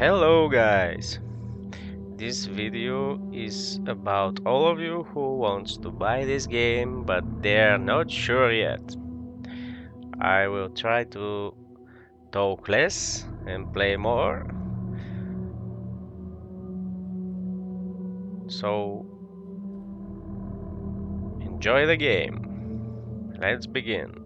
Hello guys! This video is about all of you who wants to buy this game but they're not sure yet. I will try to talk less and play more. So enjoy the game. Let's begin.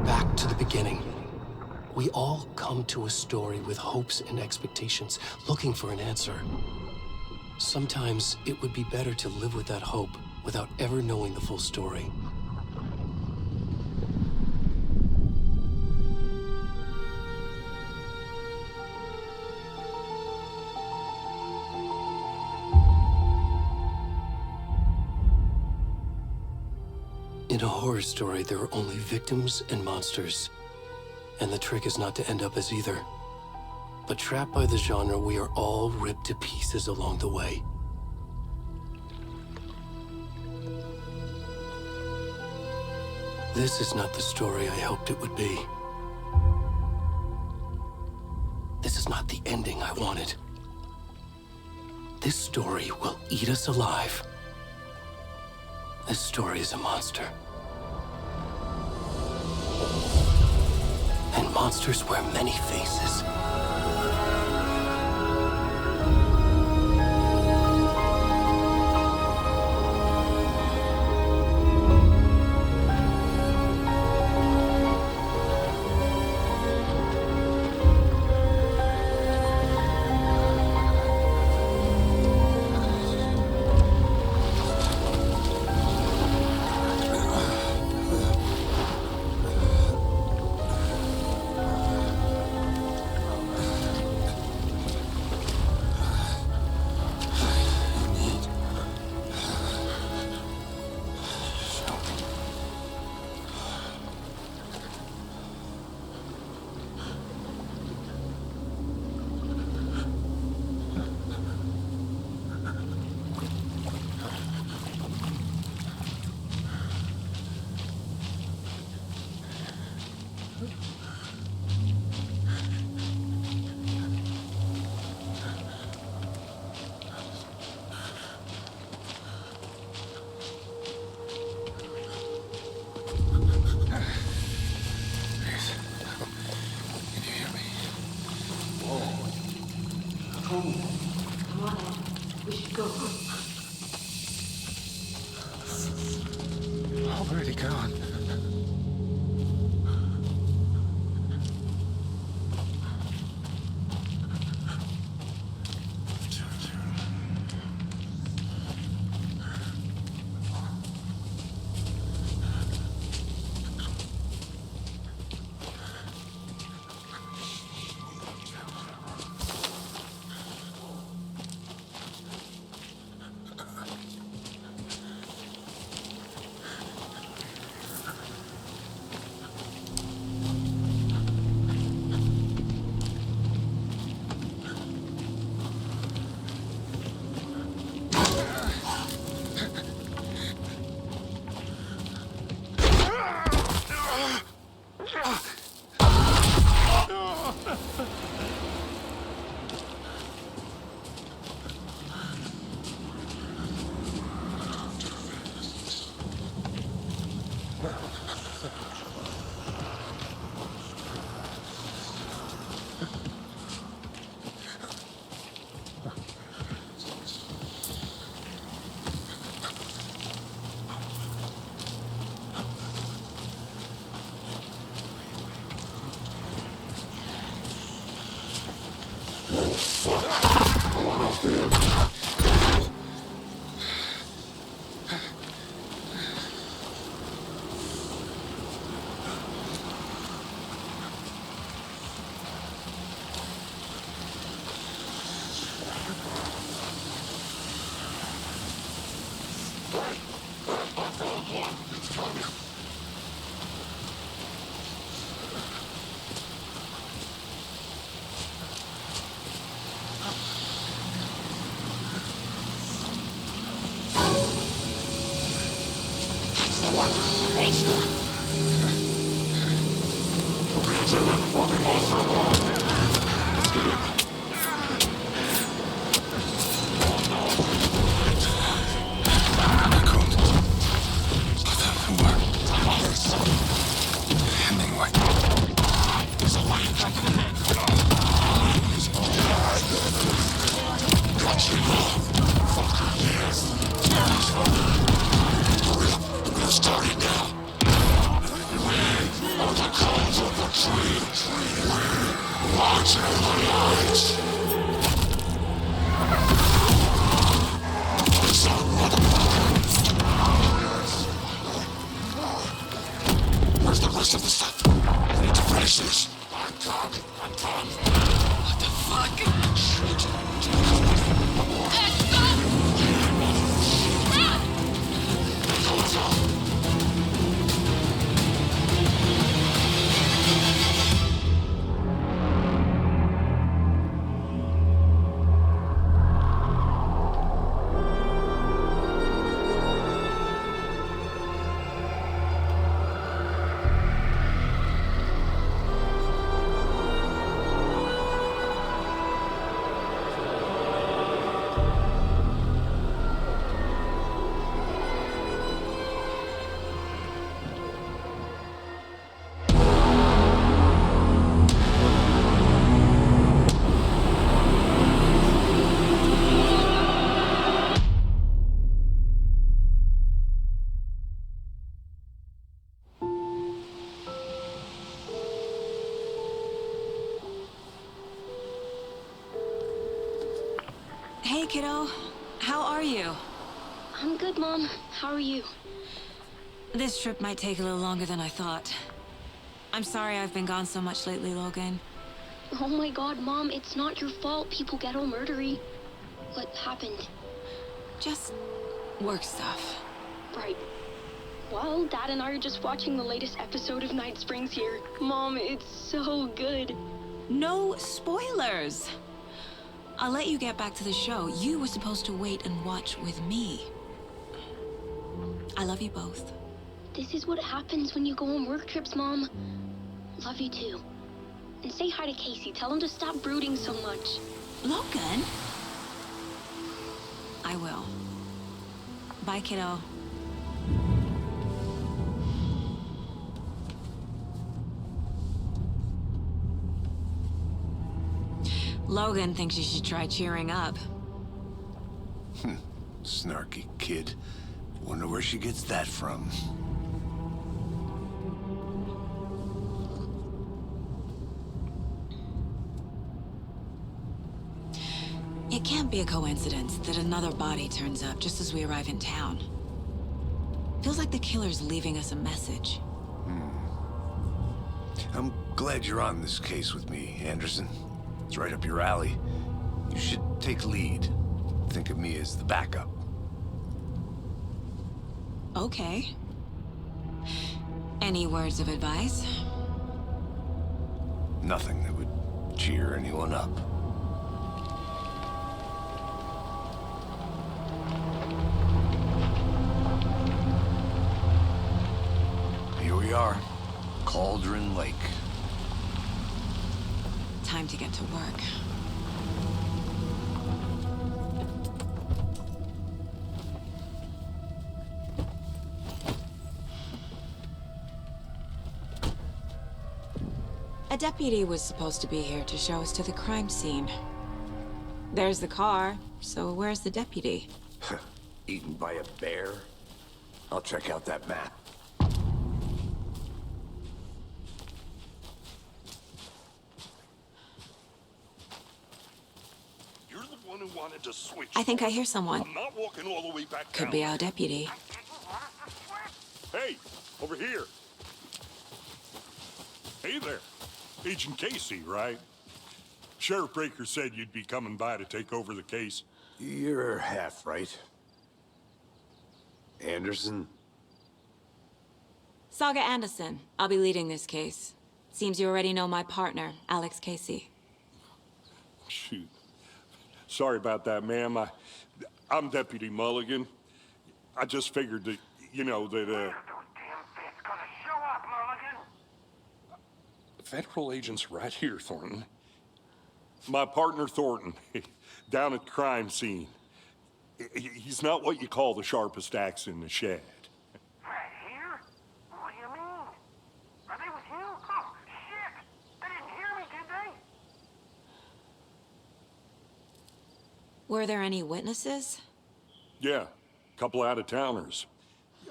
Back to the beginning. We all come to a story with hopes and expectations, looking for an answer. Sometimes it would be better to live with that hope without ever knowing the full story. In a horror story, there are only victims and monsters. And the trick is not to end up as either. But trapped by the genre, we are all ripped to pieces along the way. This is not the story I hoped it would be. This is not the ending I wanted. This story will eat us alive. This story is a monster. And monsters wear many faces. Already gone. Where's the rest of the stuff? I need to finish this. I'm done. What the fuck? Shit. Hey, kiddo. How are you? I'm good, Mom. How are you? This trip might take a little longer than I thought. I'm sorry I've been gone so much lately, Logan. Oh my god, Mom, it's not your fault people get all murdery. What happened? Just work stuff. Right. Well, Dad and I are just watching the latest episode of Night Springs here. Mom, it's so good. No spoilers! I'll let you get back to the show. You were supposed to wait and watch with me. I love you both. This is what happens when you go on work trips, Mom. Love you too. And say hi to Casey. Tell him to stop brooding so much. Logan? I will. Bye, kiddo. Logan thinks you should try cheering up. Snarky kid. Wonder where she gets that from. It can't be a coincidence that another body turns up just as we arrive in town. Feels like the killer's leaving us a message. I'm glad you're on this case with me, Anderson. It's right up your alley. You should take lead. Think of me as the backup. Okay. Any words of advice? Nothing that would cheer anyone up. Here we are. Cauldron Lake. Time to get to work. A deputy was supposed to be here to show us to the crime scene. There's the car, so where's the deputy? Eaten by a bear? I'll check out that map. You're the one who wanted to switch. I think I hear someone. I'm not walking all the way back Could down. be our deputy. Hey, over here. Hey there. Agent Casey, right? Sheriff Breaker said you'd be coming by to take over the case. You're half right. Anderson? Saga Anderson. I'll be leading this case. Seems you already know my partner, Alex Casey. Shoot. Sorry about that, ma'am. I'm Deputy Mulligan. I just figured that, you know, that, Federal agents right here, Thornton. My partner, Thornton, down at the crime scene. He's not what you call the sharpest axe in the shed. Right here? What do you mean? Are they with you? Oh, shit! They didn't hear me, did they? Were there any witnesses? Yeah, a couple out-of-towners.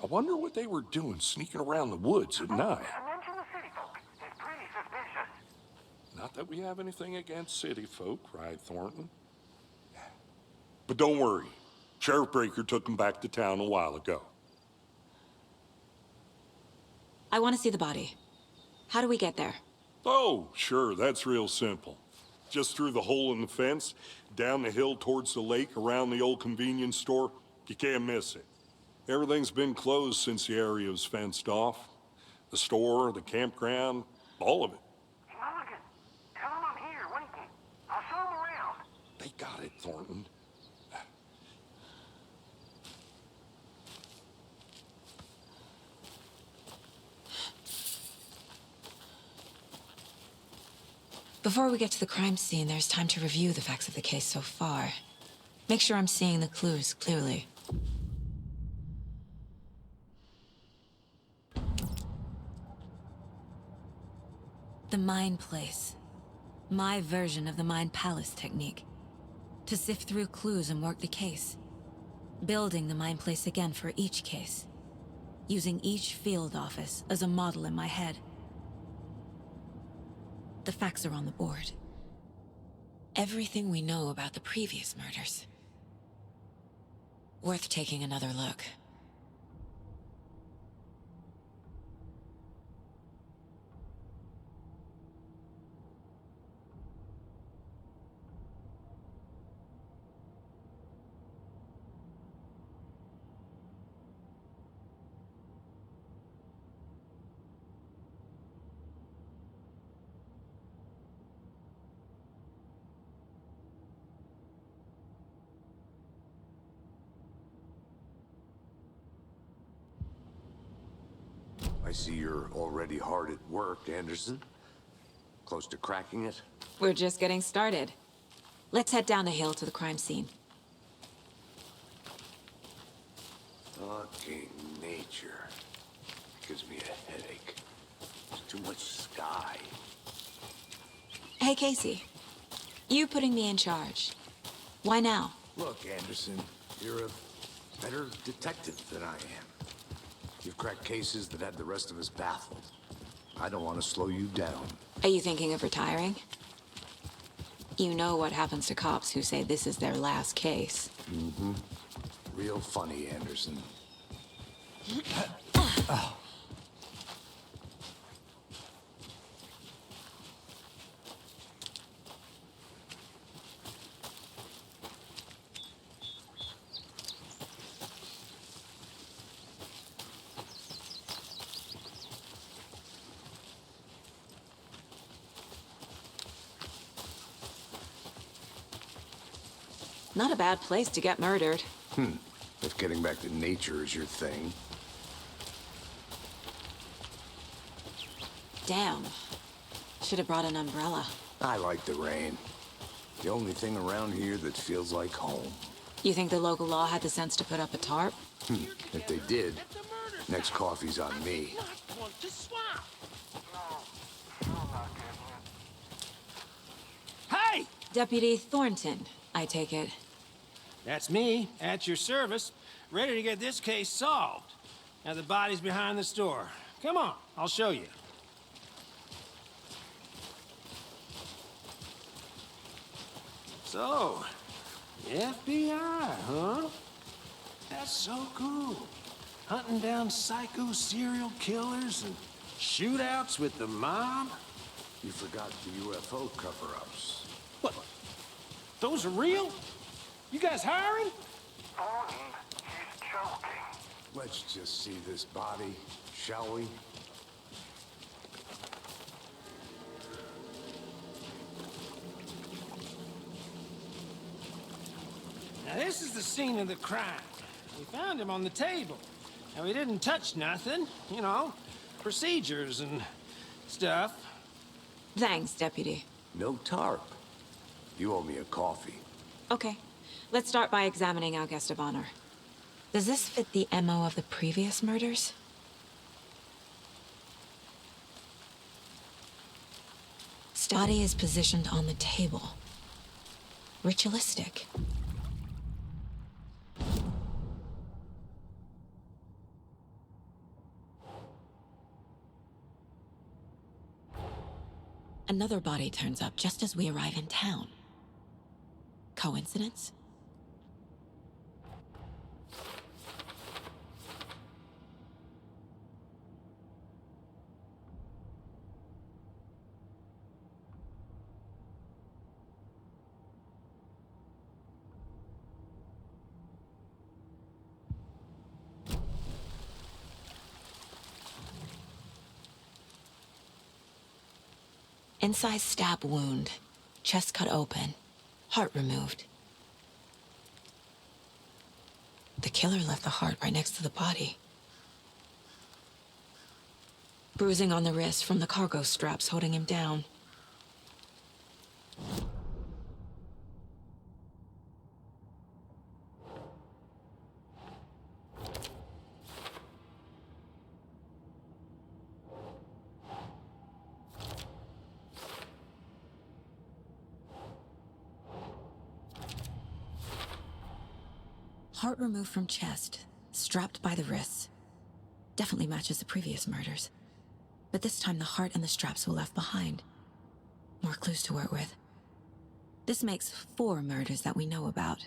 I wonder what they were doing sneaking around the woods at night. I mentioned the city folk. It's pretty suspicious. Not that we have anything against city folk, right, Thornton? But don't worry. Sheriff Breaker took them back to town a while ago. I want to see the body. How do we get there? Oh, sure, that's real simple. Just through the hole in the fence, down the hill towards the lake, around the old convenience store. You can't miss it. Everything's been closed since the area was fenced off. The store, the campground, all of it. Hey, Mulligan, tell them I'm here, waiting. I'll show them around. They got it, Thornton. Before we get to the crime scene, there's time to review the facts of the case so far. Make sure I'm seeing the clues clearly. The Mind Place. My version of the Mind Palace technique. To sift through clues and work the case. Building the Mind Place again for each case. Using each field office as a model in my head. The facts are on the board. Everything we know about the previous murders. Worth taking another look. I see you're already hard at work, Anderson. Close to cracking it? We're just getting started. Let's head down the hill to the crime scene. Fucking nature. Gives me a headache. There's too much sky. Hey, Casey. You putting me in charge. Why now? Look, Anderson, you're a better detective than I am. You've cracked cases that had the rest of us baffled. I don't want to slow you down. Are you thinking of retiring? You know what happens to cops who say this is their last case. Mm-hmm. Real funny, Anderson. Not a bad place to get murdered. If getting back to nature is your thing. Damn. Should have brought an umbrella. I like the rain. The only thing around here that feels like home. You think the local law had the sense to put up a tarp? If they did, next coffee's on me. Hey! Deputy Thornton, I take it. That's me, at your service, ready to get this case solved. Now the body's behind the store. Come on, I'll show you. So, the FBI, huh? That's so cool. Hunting down psycho serial killers and shootouts with the mob. You forgot the UFO cover-ups. What? Those are real? You guys hiring? Thornton, he's joking. Let's just see this body, shall we? Now this is the scene of the crime. We found him on the table. Now he didn't touch nothing, you know, procedures and stuff. Thanks, Deputy. No tarp. You owe me a coffee. Okay, let's start by examining our guest of honor. Does this fit the MO of the previous murders? Body is positioned on the table. Ritualistic. Another body turns up just as we arrive in town. Coincidence? Inside stab wound, chest cut open, heart removed. The killer left the heart right next to the body. Bruising on the wrist from the cargo straps holding him down. Heart removed from chest, strapped by the wrists. Definitely matches the previous murders. But this time the heart and the straps were left behind. More clues to work with. This makes 4 murders that we know about.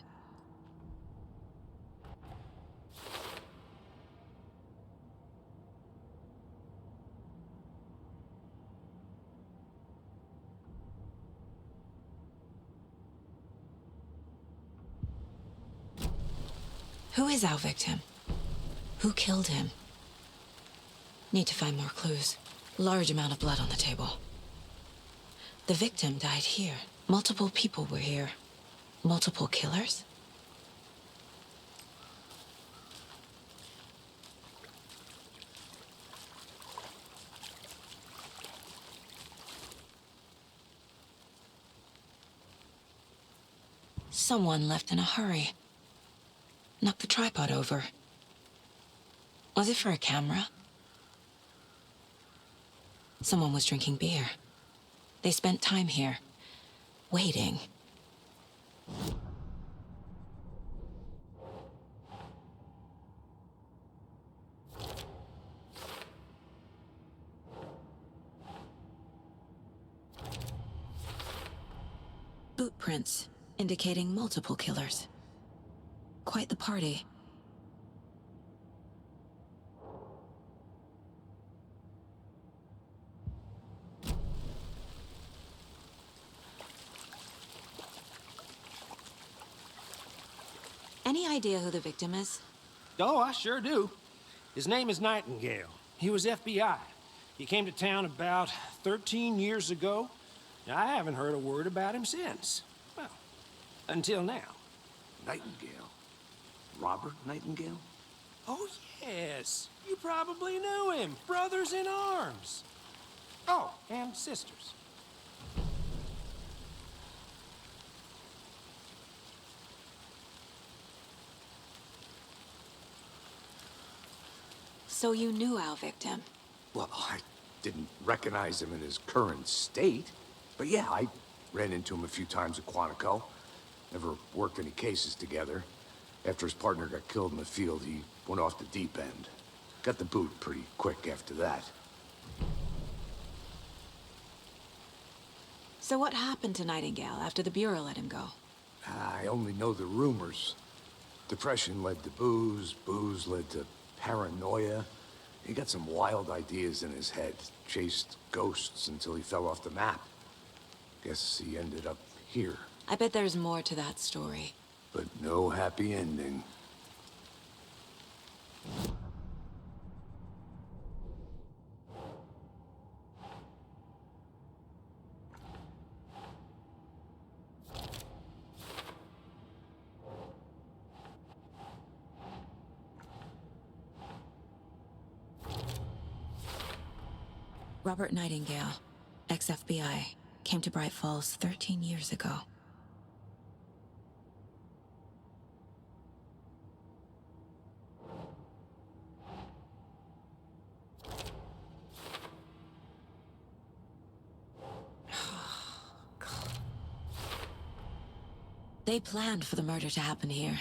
Who is our victim? Who killed him? Need to find more clues. Large amount of blood on the table. The victim died here. Multiple people were here. Multiple killers? Someone left in a hurry. Knocked the tripod over. Was it for a camera? Someone was drinking beer. They spent time here, waiting. Boot prints indicating multiple killers. Quite the party. Any idea who the victim is? Oh, I sure do. His name is Nightingale. He was FBI. He came to town about 13 years ago. I haven't heard a word about him since. Well, until now. Nightingale? Robert Nightingale? Oh, yes. You probably knew him. Brothers in arms. Oh, and sisters. So you knew our victim? Well, I didn't recognize him in his current state. But yeah, I ran into him a few times at Quantico. Never worked any cases together. After his partner got killed in the field, he went off the deep end. Got the boot pretty quick after that. So what happened to Nightingale after the Bureau let him go? I only know the rumors. Depression led to booze, booze led to paranoia. He got some wild ideas in his head, chased ghosts until he fell off the map. Guess he ended up here. I bet there's more to that story. But no happy ending. Robert Nightingale. ex-FBI, came to Bright Falls 13 years ago. They planned for the murder to happen here,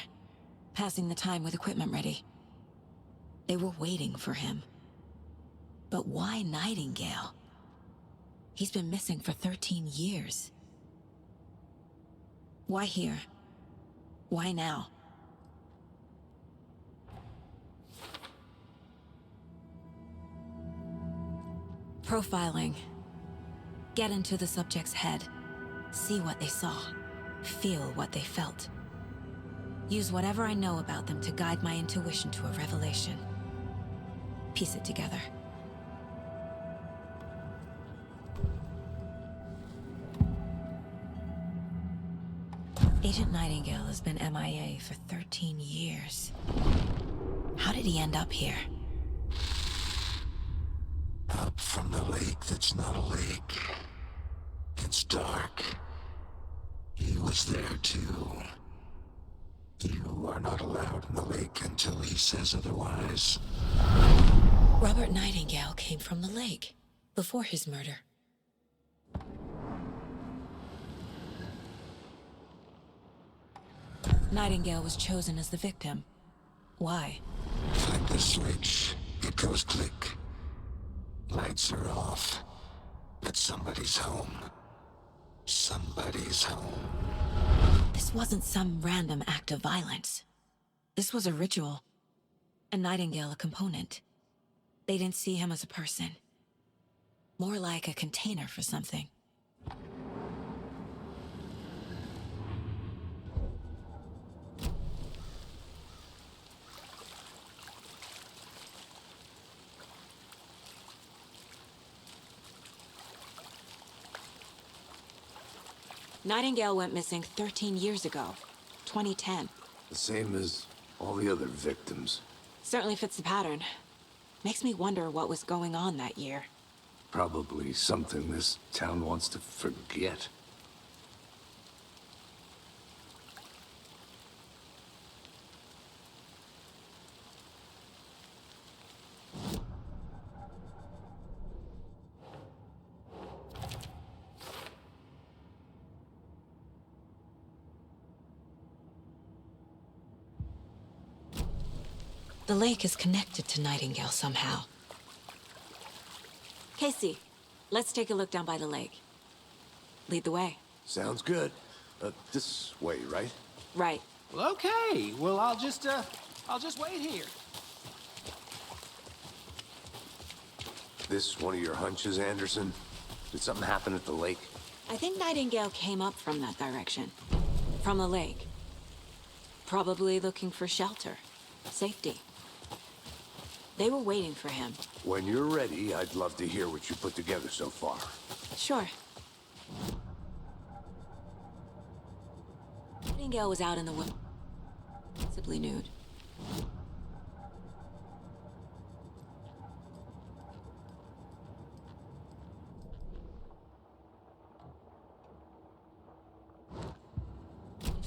passing the time with equipment ready. They were waiting for him. But why Nightingale? He's been missing for 13 years. Why here? Why now? Profiling. Get into the subject's head. See what they saw. Feel what they felt. Use whatever I know about them to guide my intuition to a revelation. Piece it together. Agent Nightingale has been MIA for 13 years. How did he end up here? Up from the lake that's not a lake. It's dark. He was there too. You are not allowed in the lake until he says otherwise. Robert Nightingale came from the lake, before his murder. Nightingale was chosen as the victim. Why? Flip the switch, it goes click. Lights are off. But somebody's home. Somebody's home. This wasn't some random act of violence. This was a ritual. And Nightingale a component. They didn't see him as a person. More like a container for something. Nightingale went missing 13 years ago, 2010. The same as all the other victims. Certainly fits the pattern. Makes me wonder what was going on that year. Probably something this town wants to forget. The lake is connected to Nightingale somehow. Casey, let's take a look down by the lake. Lead the way. Sounds good. This way, right? Right. Well, okay. Well, I'll just wait here. This one of your hunches, Anderson? Did something happen at the lake? I think Nightingale came up from that direction. From the lake. Probably looking for shelter. Safety. They were waiting for him. When you're ready, I'd love to hear what you put together so far. Sure. Nightingale was out in the woods, possibly nude.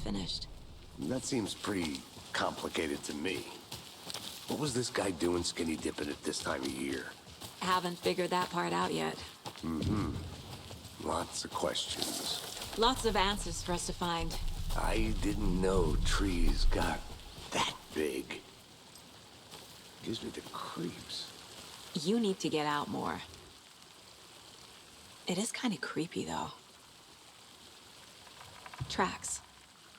Finished. That seems pretty complicated to me. What was this guy doing skinny dipping at this time of year? Haven't figured that part out yet. Mm-hmm. Lots of questions. Lots of answers for us to find. I didn't know trees got that big. Gives me the creeps. You need to get out more. It is kind of creepy, though. Tracks.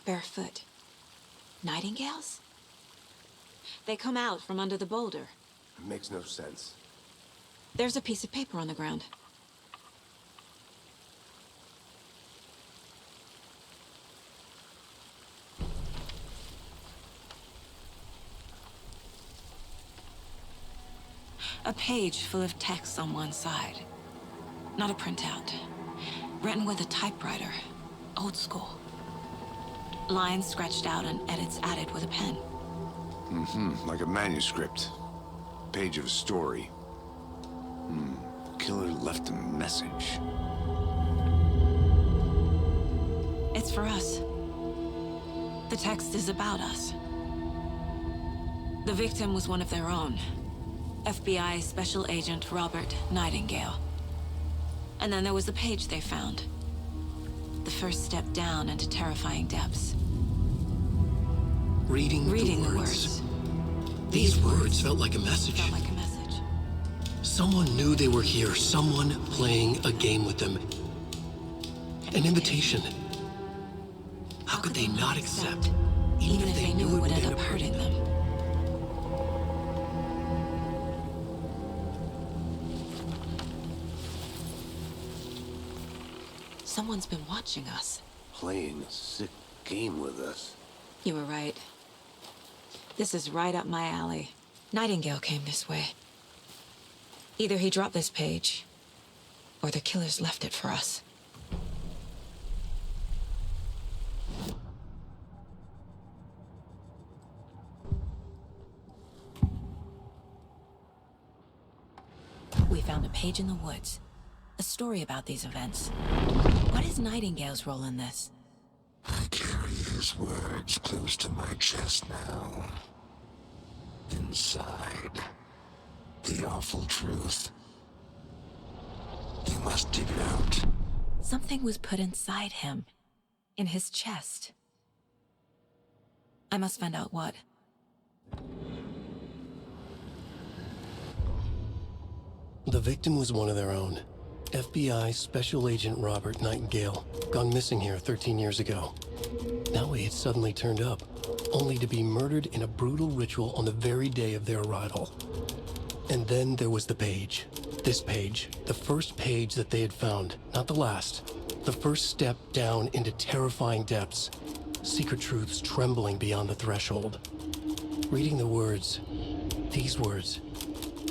Barefoot. Nightingales? They come out from under the boulder. It makes no sense. There's a piece of paper on the ground. A page full of text on one side. Not a printout. Written with a typewriter. Old school. Lines scratched out and edits added with a pen. Mm-hmm. Like a manuscript. Page of a story. Killer left a message. is for us. The text is about us. The victim was one of their own. FBI Special Agent Robert Nightingale. And then there was the page they found. The first step down into terrifying depths. Reading the words. These words felt like a message. Felt like a message. Someone knew they were here, someone playing a game with them. An invitation. How could they not accept, even if they knew it would end up hurting them? Someone's been watching us. Playing a sick game with us. You were right. This is right up my alley. Nightingale came this way. Either he dropped this page, or the killers left it for us. We found a page in the woods. A story about these events. What is Nightingale's role in this? I carry his words close to my chest now. Inside, the awful truth. You must dig it out. Something was put inside him. In his chest. I must find out what. The victim was one of their own. FBI Special Agent Robert Nightingale, gone missing here 13 years ago. Now he had suddenly turned up, only to be murdered in a brutal ritual on the very day of their arrival. And then there was the page. This page, the first page that they had found, not the last. The first step down into terrifying depths. Secret truths trembling beyond the threshold. Reading the words, these words,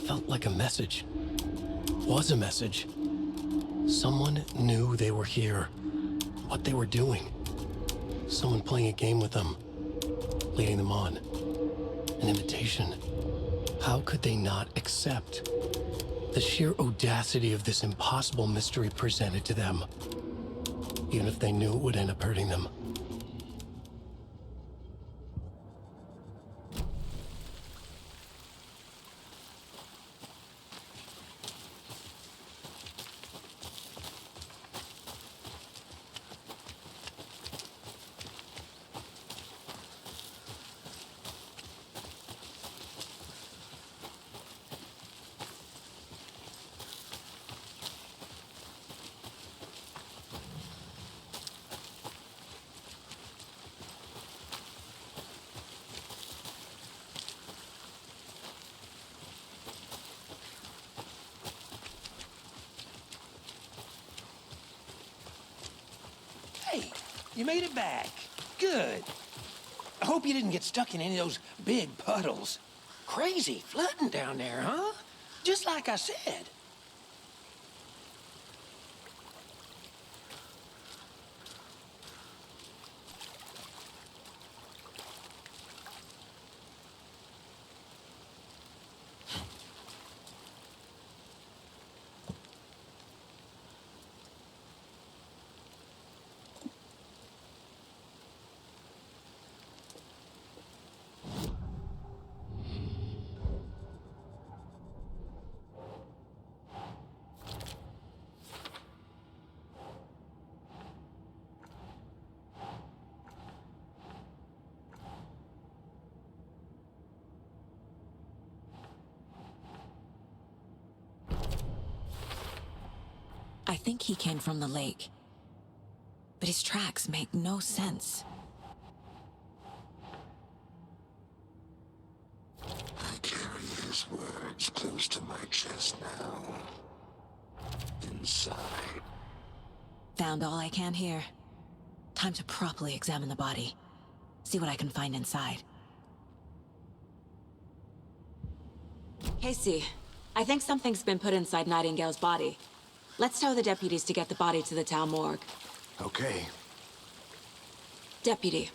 felt like a message. Was a message. Someone knew they were here, what they were doing. Someone playing a game with them, leading them on. An invitation. How could they not accept? The sheer audacity of this impossible mystery presented to them, even if they knew it would end up hurting them. Hey, you made it back. Good. I hope you didn't get stuck in any of those big puddles. Crazy flooding down there, huh? Just like I said. I think he came from the lake. But his tracks make no sense. I carry his words close to my chest now. Inside. Found all I can here. Time to properly examine the body. See what I can find inside. Casey, I think something's been put inside Nightingale's body. Let's tell the deputies to get the body to the town morgue. Okay. Deputy,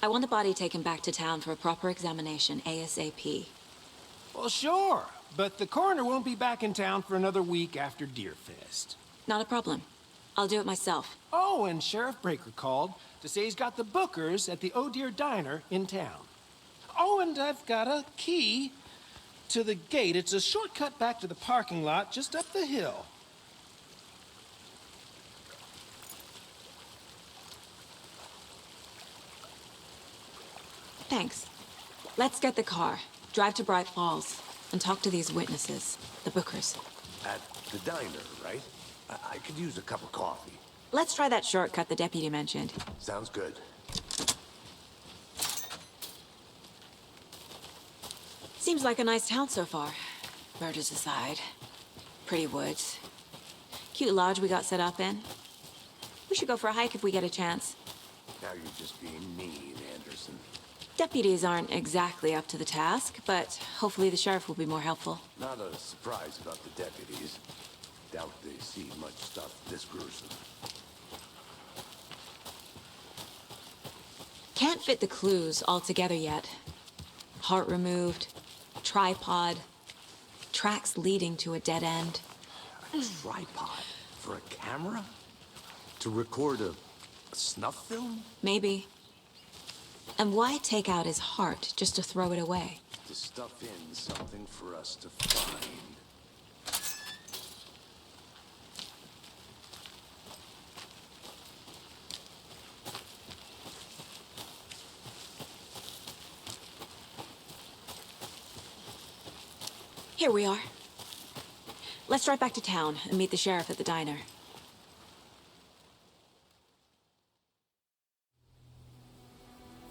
I want the body taken back to town for a proper examination ASAP. Well, sure. But the coroner won't be back in town for another week after Deerfest. Not a problem. I'll do it myself. Oh, and Sheriff Breaker called to say he's got the Bookers at the Oh Dear Diner in town. Oh, and I've got a key to the gate. It's a shortcut back to the parking lot just up the hill. Thanks. Let's get the car, drive to Bright Falls, and talk to these witnesses, the Bookers. At the diner, right? I could use a cup of coffee. Let's try that shortcut the deputy mentioned. Sounds good. Seems like a nice town so far. Murders aside. Pretty woods. Cute lodge we got set up in. We should go for a hike if we get a chance. Now you're just being mean, Anderson. Deputies aren't exactly up to the task, but hopefully the sheriff will be more helpful. Not a surprise about the deputies. Doubt they see much stuff this gruesome. Can't fit the clues all together yet. Heart removed, tripod, tracks leading to a dead end. A tripod? For a camera? To record a snuff film? Maybe. And why take out his heart just to throw it away? To stuff in something for us to find. Here we are. Let's drive back to town and meet the sheriff at the diner.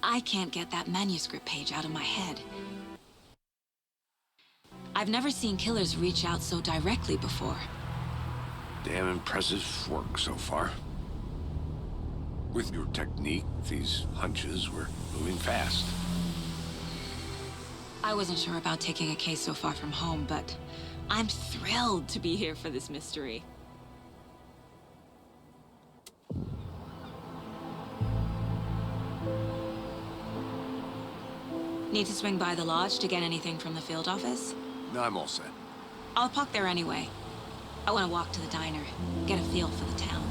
I can't get that manuscript page out of my head. I've never seen killers reach out so directly before. Damn impressive work so far. With your technique, these hunches were moving fast. I wasn't sure about taking a case so far from home, but I'm thrilled to be here for this mystery. Need to swing by the lodge to get anything from the field office? No, I'm all set. I'll park there anyway. I want to walk to the diner, get a feel for the town.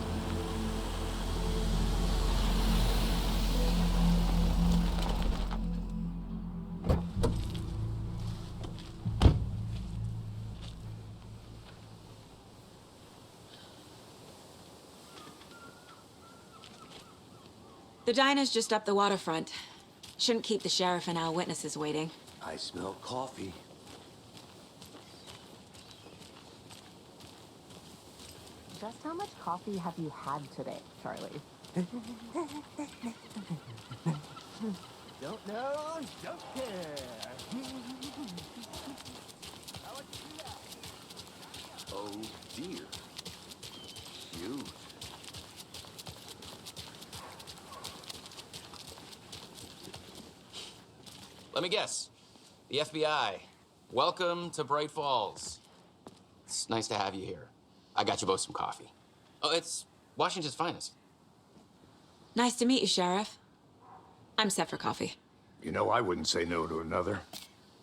The diner's just up the waterfront. Shouldn't keep the sheriff and our witnesses waiting. I smell coffee. Just how much coffee have you had today, Charlie? Don't know, don't care. Oh dear. Cute. Let me guess. The FBI. Welcome to Bright Falls. It's nice to have you here. I got you both some coffee. Oh, it's Washington's finest. Nice to meet you, Sheriff. I'm set for coffee. You know, I wouldn't say no to another.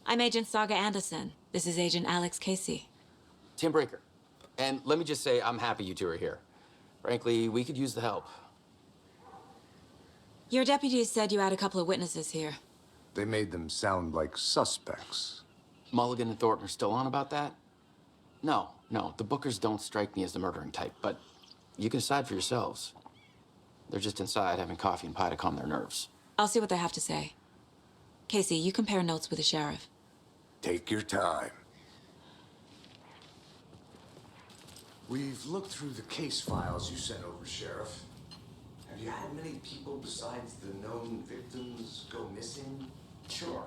I'm Agent Saga Anderson. This is Agent Alex Casey. Tim Breaker. And let me just say, I'm happy you two are here. Frankly, we could use the help. Your deputies said you had a couple of witnesses here. They made them sound like suspects. Mulligan and Thornton are still on about that? No, the Bookers don't strike me as the murdering type, but you can decide for yourselves. They're just inside having coffee and pie to calm their nerves. I'll see what they have to say. Casey, you compare notes with the sheriff. Take your time. We've looked through the case files you sent over, Sheriff. Have you had many people besides the known victims go missing? Sure.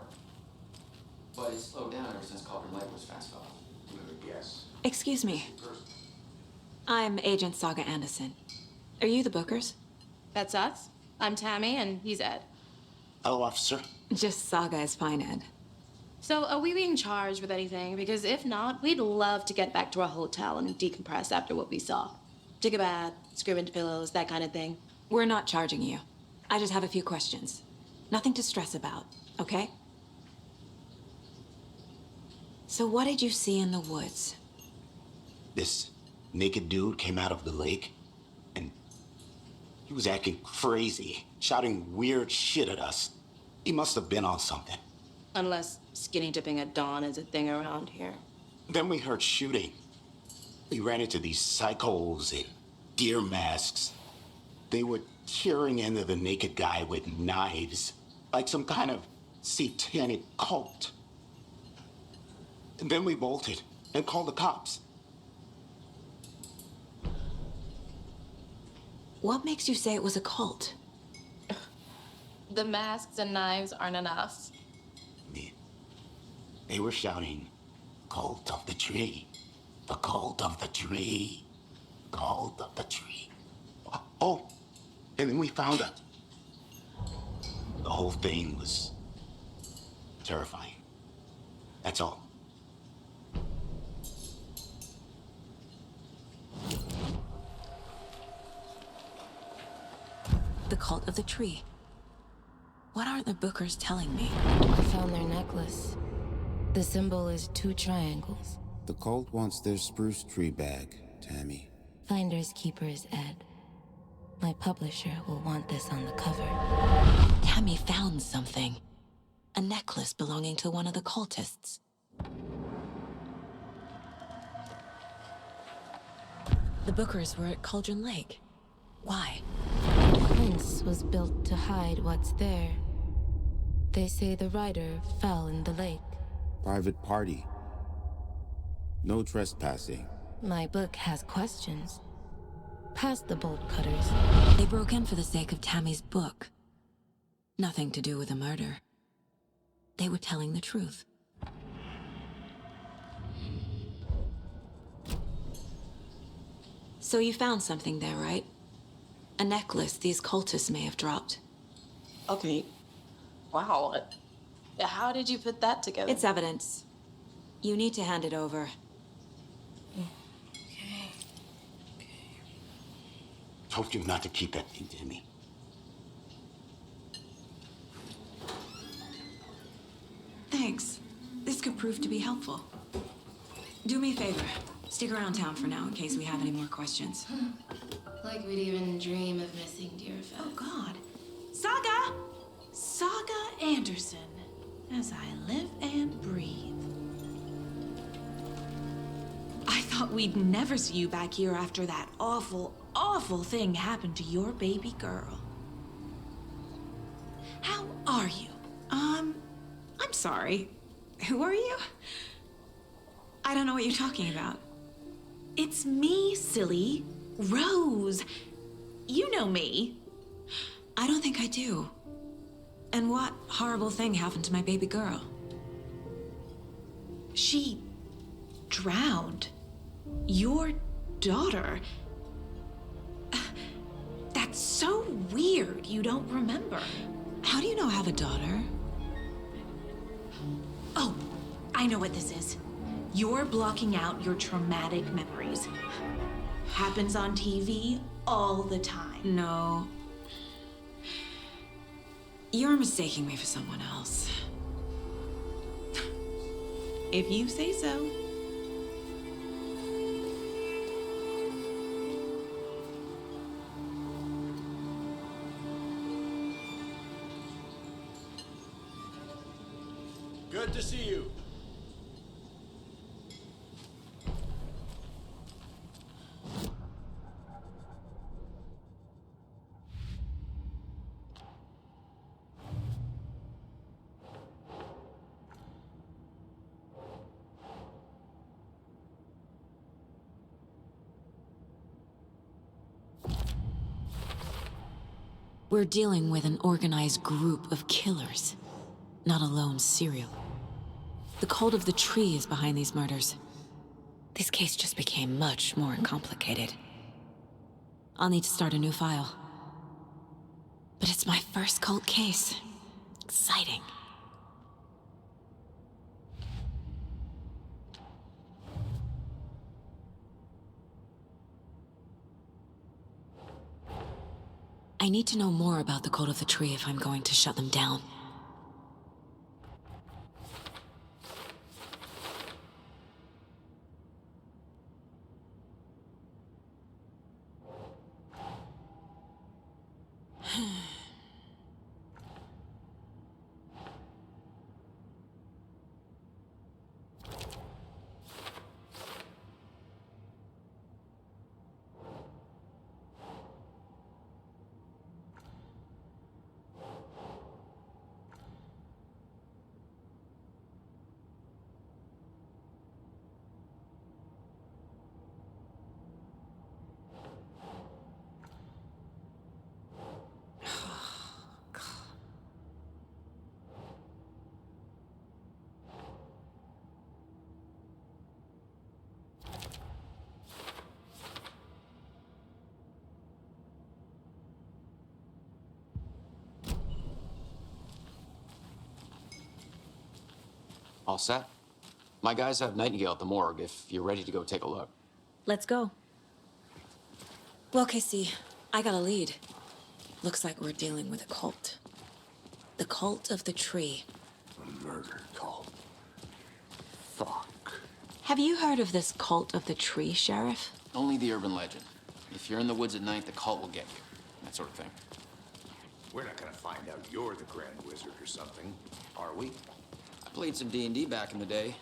But it's slowed down ever since Culver Light was fast off. Let me guess. Excuse me. I'm Agent Saga Anderson. Are you the Bookers? That's us. I'm Tammy, and he's Ed. Hello, officer. Just Saga is fine, Ed. So, are we being charged with anything? Because if not, we'd love to get back to our hotel and decompress after what we saw. Take a bath, scream into pillows, that kind of thing. We're not charging you. I just have a few questions. Nothing to stress about, okay? So what did you see in the woods? This naked dude came out of the lake, and He was acting crazy, shouting weird shit at us. He must have been on something. Unless skinny dipping at dawn is a thing around here. Then we heard shooting. We ran into these psychos in deer masks. They were tearing into the naked guy with knives, like some kind of satanic cult. And then we bolted and called the cops. What makes you say it was a cult? The masks and knives aren't enough. They were shouting, "Cult of the tree, the cult of the tree, cult of the tree." Oh, and then we found it. The whole thing was terrifying. That's all. The cult of the tree. What aren't the Bookers telling me? I found their necklace. The symbol is 2 triangles. The cult wants their spruce tree back, Tammy. Finders keepers, Ed. My publisher will want this on the cover. Tammy found something. A necklace belonging to one of the cultists. The Bookers were at Cauldron Lake. Why? The prince was built to hide what's there. They say the rider fell in the lake. Private party. No trespassing. My book has questions. Past the bolt cutters. They broke in for the sake of Tammy's book. Nothing to do with a murder. They were telling the truth. So you found something there, right? A necklace these cultists may have dropped. Okay. Wow. How did you put that together? It's evidence. You need to hand it over. Told you not to keep that thing to me. Thanks. This could prove to be helpful. Do me a favor. Stick around town for now in case we have any more questions. Like we'd even dream of missing dear Fed. Oh, God. Saga! Saga Anderson. As I live and breathe. I thought we'd never see you back here after that awful, awful thing happened to your baby girl. How are you? I'm sorry. Who are you? I don't know what you're talking about. It's me, silly. Rose. You know me. I don't think I do. And what horrible thing happened to my baby girl? She drowned. Your daughter. That's so weird you don't remember. How do you know I have a daughter? Oh, I know what this is. You're blocking out your traumatic memories. Happens on TV all the time. No. You're mistaking me for someone else. If you say so. Good to see you. We're dealing with an organized group of killers, not a lone serial. The cult of the tree is behind these murders. This case just became much more complicated. I'll need to start a new file. But it's my first cult case. Exciting. I need to know more about the cult of the tree if I'm going to shut them down. All set? My guys have Nightingale at the morgue if you're ready to go take a look. Let's go. Well, Casey, I got a lead. Looks like we're dealing with a cult. The cult of the tree. A murder cult. Fuck. Have you heard of this cult of the tree, Sheriff? Only the urban legend. If you're in the woods at night, the cult will get you. That sort of thing. We're not gonna find out you're the Grand Wizard or something, are we? I played some D&D back in the day.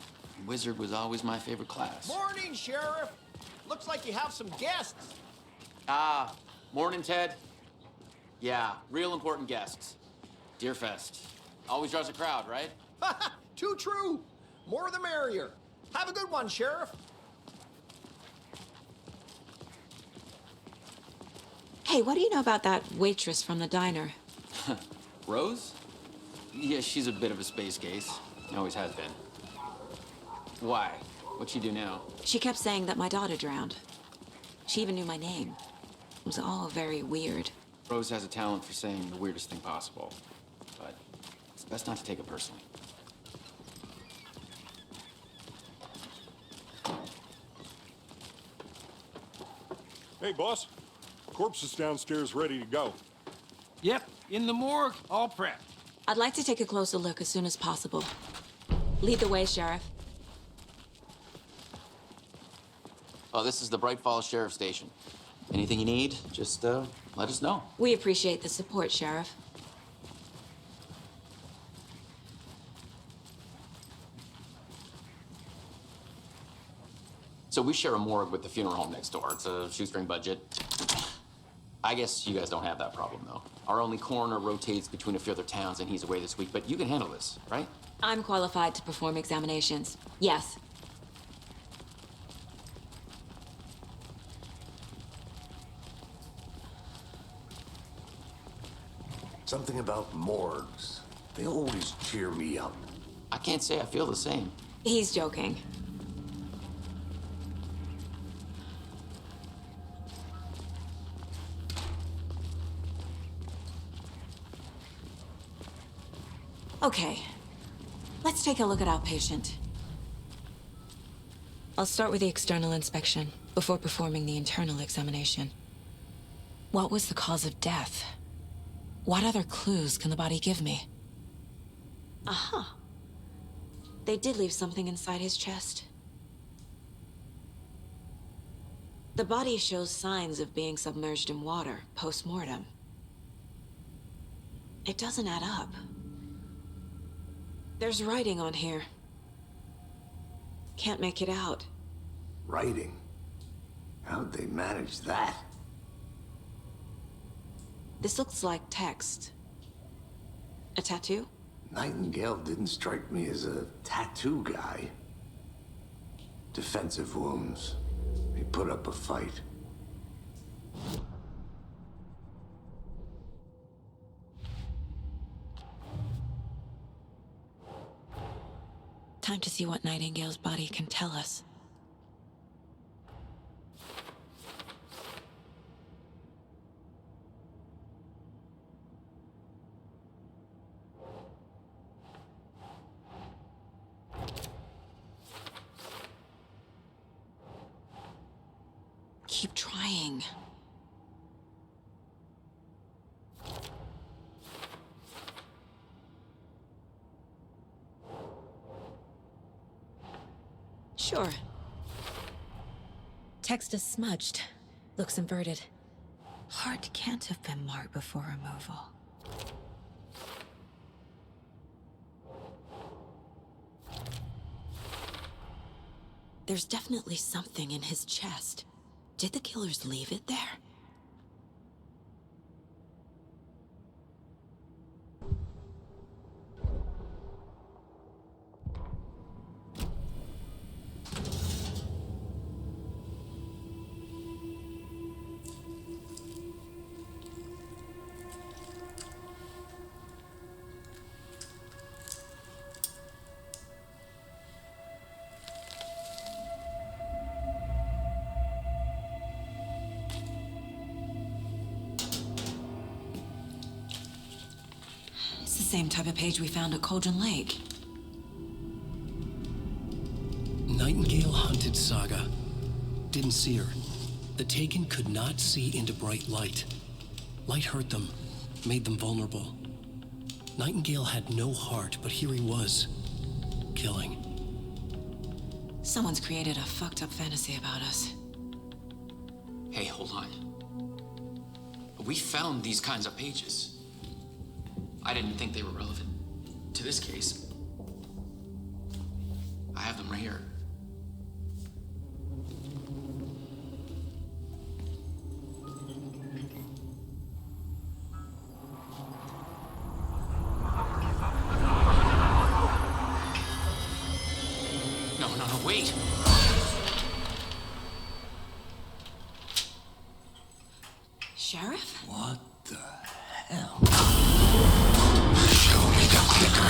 Wizard was always my favorite class. Morning, Sheriff. Looks like you have some guests. Ah, morning, Ted. Yeah, real important guests. Deerfest. Always draws a crowd, right? Too true. More the merrier. Have a good one, Sheriff. Hey, what do you know about that waitress from the diner? Rose? Yeah, she's a bit of a space case. Always has been. Why? What'd she do now? She kept saying that my daughter drowned. She even knew my name. It was all very weird. Rose has a talent for saying the weirdest thing possible. But it's best not to take it personally. Hey, boss. Corpse is downstairs ready to go. Yep, in the morgue, all prepped. I'd like to take a closer look as soon as possible. Lead the way, Sheriff. Oh, this is the Bright Falls Sheriff Station. Anything you need, just let us know. We appreciate the support, Sheriff. So we share a morgue with the funeral home next door. It's a shoestring budget. I guess you guys don't have that problem, though. Our only coroner rotates between a few other towns, and he's away this week, but you can handle this, right? I'm qualified to perform examinations. Yes. Something about morgues. They always cheer me up. I can't say I feel the same. He's joking. Okay, let's take a look at our patient. I'll start with the external inspection before performing the internal examination. What was the cause of death? What other clues can the body give me? Aha. They did leave something inside his chest. The body shows signs of being submerged in water post-mortem. It doesn't add up. There's writing on here. Can't make it out. Writing? How'd they manage that? This looks like text. A tattoo? Nightingale didn't strike me as a tattoo guy. Defensive wounds. He put up a fight. Time to see what Nightingale's body can tell us. Keep trying. Sure. Text is smudged. Looks inverted. Heart can't have been marked before removal. There's definitely something in his chest. Did the killers leave it there? It's the same type of page we found at Cauldron Lake. haunted Saga. Didn't see her. The Taken could not see into bright light. Light hurt them, made them vulnerable. Nightingale had no heart, but here he was, killing. Someone's created a fucked up fantasy about us. Hey, hold on. We found these kinds of pages. I didn't think they were relevant to this case. I have them right here. No, wait! Sheriff? What the hell? Show me the clicker.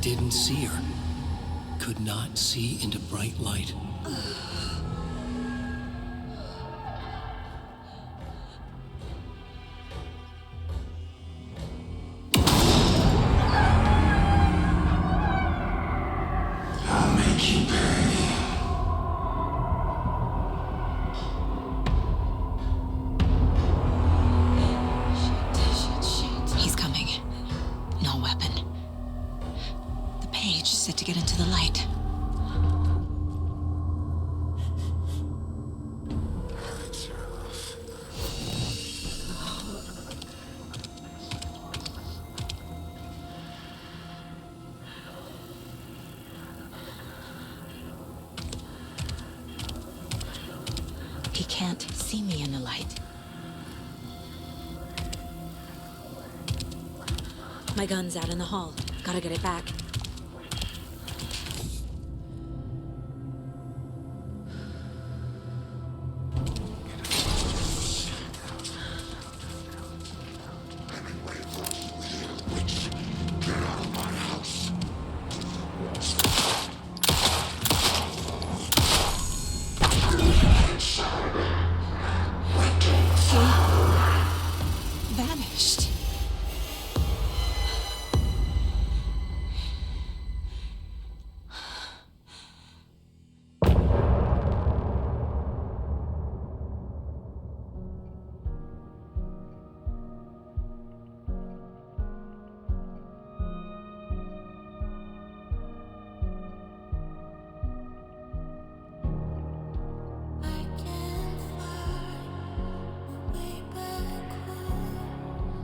Didn't see her. Could not see into bright light. I'll make you pay. He's coming. No weapon. The page said to get into the light. He can't see me in the light. My gun's out in the hall. Gotta get it back. Vanished.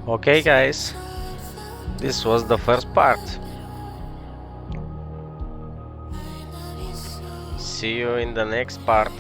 Okay guys, this was the first part. See you in the next part.